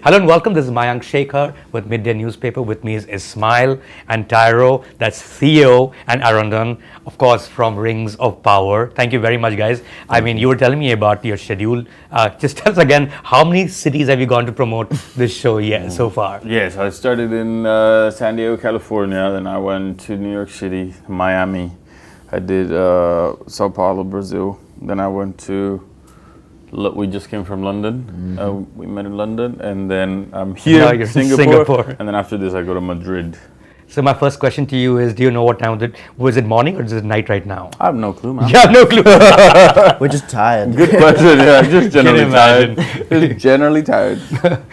Hello and welcome. This is Mayank Shekhar with Midday Newspaper. With me is Ismael and Tyro. That's Theo and Arondir, of course, from Rings of Power. Thank you very much, guys. I mean, you were telling me about your schedule. Just tell us again, how many cities have you gone to promote this show so far? Yes, I started in San Diego, California. Then I went to New York City, Miami. I did Sao Paulo, Brazil. Then I went to we just came from London. We met in London, and then I'm here in Singapore. And then after this, I go to Madrid. So my first question to you is: do you know what time was it morning or is it night right now? I have no clue, man. You have no clue. We're just tired. Good question. Yeah, just generally tired. Just generally tired,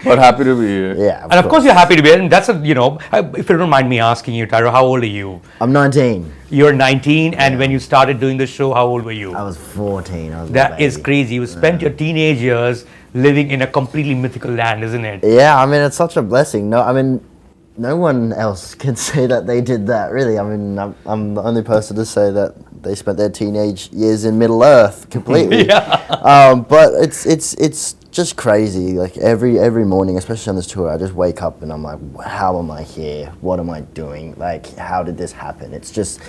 but happy to be here. Yeah, and of course you're happy to be here. And that's if you don't mind me asking you, Tyro, how old are you? I'm 19. You're 19, and when you started doing the show, how old were you? I was 14. That is crazy. You spent your teenage years living in a completely mythical land, isn't it? Yeah, I mean, it's such a blessing. No one else can say that they did that, really. I mean, I'm the only person to say that they spent their teenage years in Middle Earth completely. But it's just crazy. Like every morning, especially on this tour, I just wake up and I'm like, how am I here? What am I doing? Like, how did this happen? It's just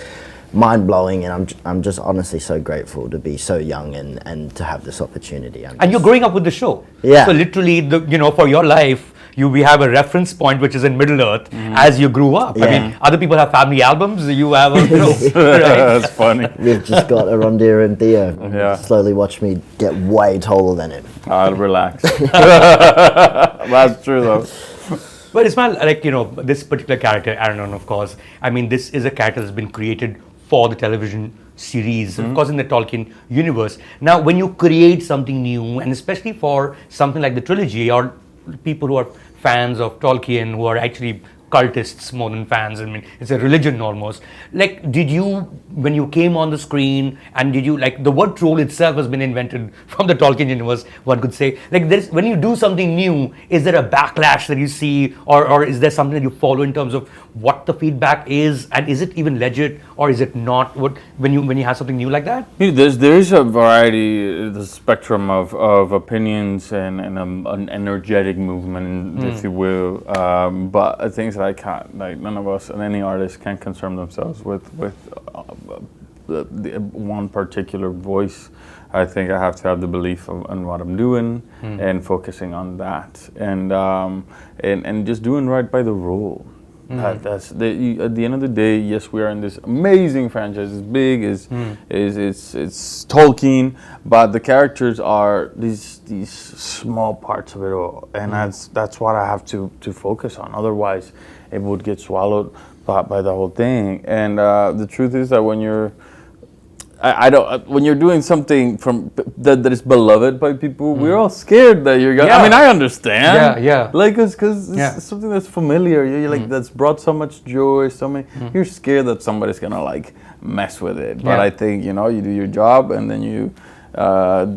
mind-blowing, and I'm just honestly so grateful to be so young and to have this opportunity. And you're growing up with the show. Yeah. So literally, for your life, we have a reference point which is in Middle Earth as you grew up. Yeah. I mean, other people have family albums. You have a show. Right? That's funny. We've just got Arondir and Theo. Yeah. Slowly watch me get way taller than him. I'll relax. That's true, though. But Ismail, this particular character, Arondir, of course, I mean, this is a character that's been created for the television series, of course, in the Tolkien universe. Now, when you create something new, and especially for something like the trilogy, or people who are fans of Tolkien, who are actually cultists more than fans, I mean, it's a religion almost. Like, did you, when you came on the screen, and did you, the word troll itself has been invented from the Tolkien universe, one could say. When you do something new, is there a backlash that you see, or is there something that you follow in terms of what the feedback is, and is it even legit, or is it not? When you have something new like that? There is a variety, the spectrum of opinions and an energetic movement, if you will. But things that I can't, none of us and any artist can concern themselves with the one particular voice. I think I have to have the belief in what I'm doing and focusing on that, and just doing right by the rule. At the end of the day, yes, we are in this amazing franchise. It's big, it's Tolkien, but the characters are these small parts of it all, and that's what I have to focus on. Otherwise, it would get swallowed by the whole thing. And the truth is that when you're when you're doing something that is beloved by people, we're all scared that you're gonna. I mean, I understand. Yeah. Because it's something that's familiar. You're that's brought so much joy. You're scared that somebody's gonna mess with it. But I think you do your job, and then you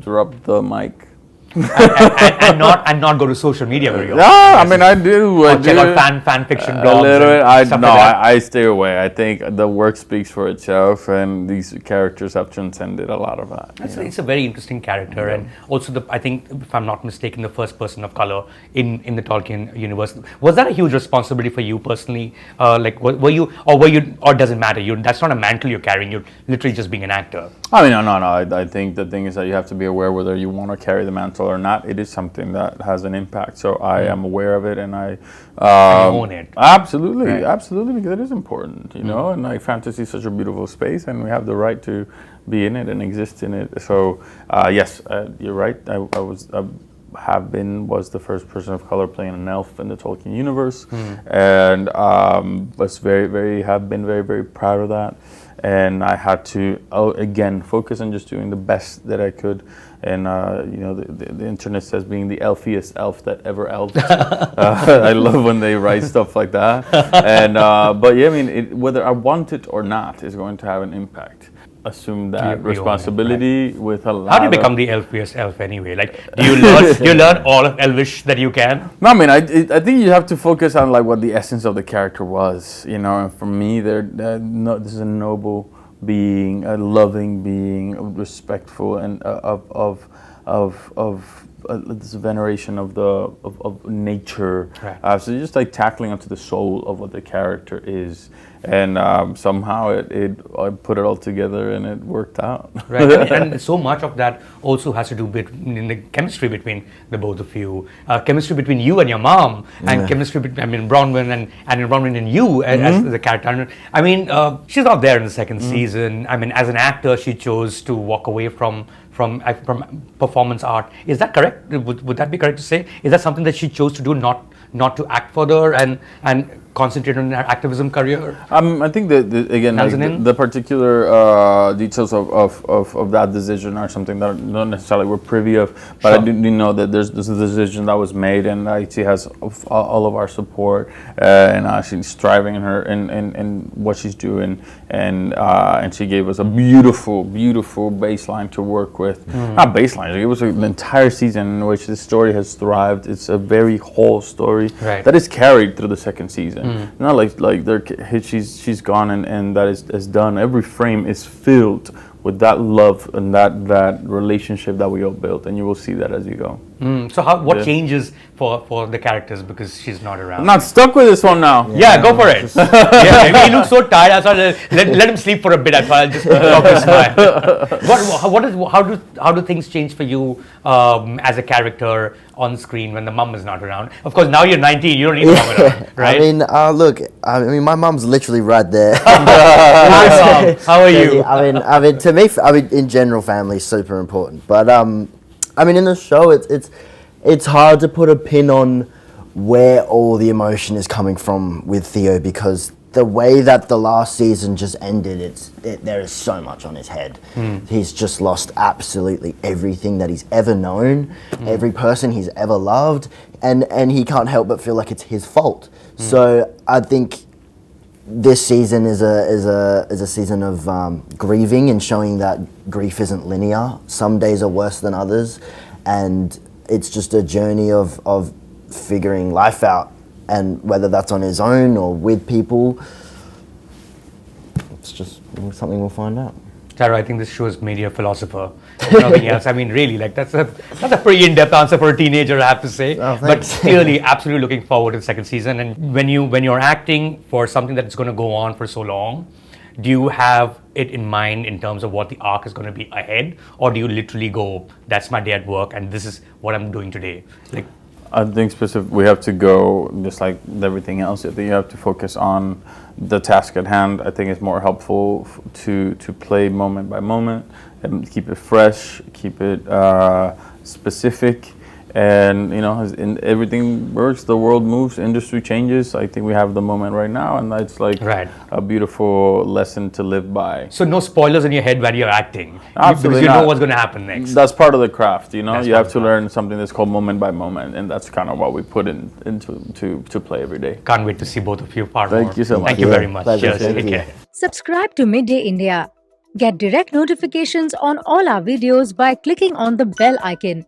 drop the mic. and not go to social media very often. No, I mean I do. Check out fan fiction blogs. A little bit. I stay away. I think the work speaks for itself, and these characters have transcended a lot of that. It's a very interesting character, and also I think, if I'm not mistaken, the first person of color in the Tolkien universe. Was that a huge responsibility for you personally? Were you, or does it matter? That's not a mantle you're carrying. You're literally just being an actor. I mean, no. I think the thing is that you have to be aware whether you want to carry the mantle or not. It is something that has an impact, so I am aware of it, and I own it. Absolutely, because it is important, and fantasy is such a beautiful space, and we have the right to be in it and exist in it. So yes, you're right. I was the first person of color playing an elf in the Tolkien universe, and have been very, very proud of that. And I had to again focus on just doing the best that I could. And the internet says being the elfiest elf that ever elfed. I love when they write stuff like that. And but yeah, I mean, whether I want it or not is going to have an impact. Assume that responsibility with a lot. How do you become the elfiest elf anyway? Do you learn all of Elvish that you can? No, I mean, I think you have to focus on what the essence of the character was. And for me, this is a noble being, a loving being, respectful, and of this veneration of of nature. Right. So just like tackling onto the soul of what the character is, and somehow I put it all together and it worked out. Right, and so much of that also has to do with in the chemistry between the both of you, chemistry between you and your mom, and chemistry between Bronwyn and Bronwyn and you as the character. I mean, she's not there in the second season. I mean, as an actor, she chose to walk away from performance art. Is that correct? Would that be correct to say? Is that something that she chose to do, not to act further and concentrate on her activism career? I think that again, like the particular details of that decision are something that not necessarily we're privy of, but I do know that there's a decision that was made, and she has all of our support, and she's striving in what she's doing, and she gave us a beautiful baseline to work with. Not baseline, it was an entire season in which this story has thrived. It's a very whole story that is carried through the second season. Not like she's gone and that is done. Every frame is filled with that love and that relationship that we all built, and you will see that as you go. So what changes for the characters because she's not around? I'm not stuck with this one now. Yeah, go for it. He looks so tired. I thought let him sleep for a bit. I thought I'll just talk his mind. How do things change for you as a character on screen when the mum is not around? Of course, now you're 19. You don't need the mum around, right? I mean, look. I mean, my mum's literally right there. Hi, Mom. How are you? I mean, to me, in general, family is super important. But I mean, in the show, it's hard to put a pin on where all the emotion is coming from with Theo, because the way that the last season just ended, there is so much on his head. He's just lost absolutely everything that he's ever known, every person he's ever loved, and he can't help but feel like it's his fault. So I think this season is a season of grieving and showing that grief isn't linear. Some days are worse than others, and it's just a journey of figuring life out, and whether that's on his own or with people, it's just something we'll find out. Tyroe, I think this show has made you a philosopher. If nothing else. I mean, really, like that's a pretty in-depth answer for a teenager, I have to say. Oh, but clearly, absolutely looking forward to the second season. And when you're acting for something that's going to go on for so long, do you have it in mind in terms of what the arc is going to be ahead, or do you literally go, "That's my day at work, and this is what I'm doing today"? Like, I think we have to go, just like everything else, I think you have to focus on the task at hand. I think it's more helpful to play moment by moment and keep it fresh, keep it specific, and everything works, the world moves, industry changes. I think we have the moment right now, and that's like a beautiful lesson to live by. So no spoilers in your head when you're acting. Absolutely because you not. know what's going to happen next. That's part of the craft, you That's you have to part of learn something that's called moment by moment, and that's kind of what we put into play every day. Can't wait to see both of you far more. Thank you so much. Thank you very much. Pleasure. Cheers. Thank Take you. care. Subscribe to Midday India. Get direct notifications on all our videos by clicking on the bell icon.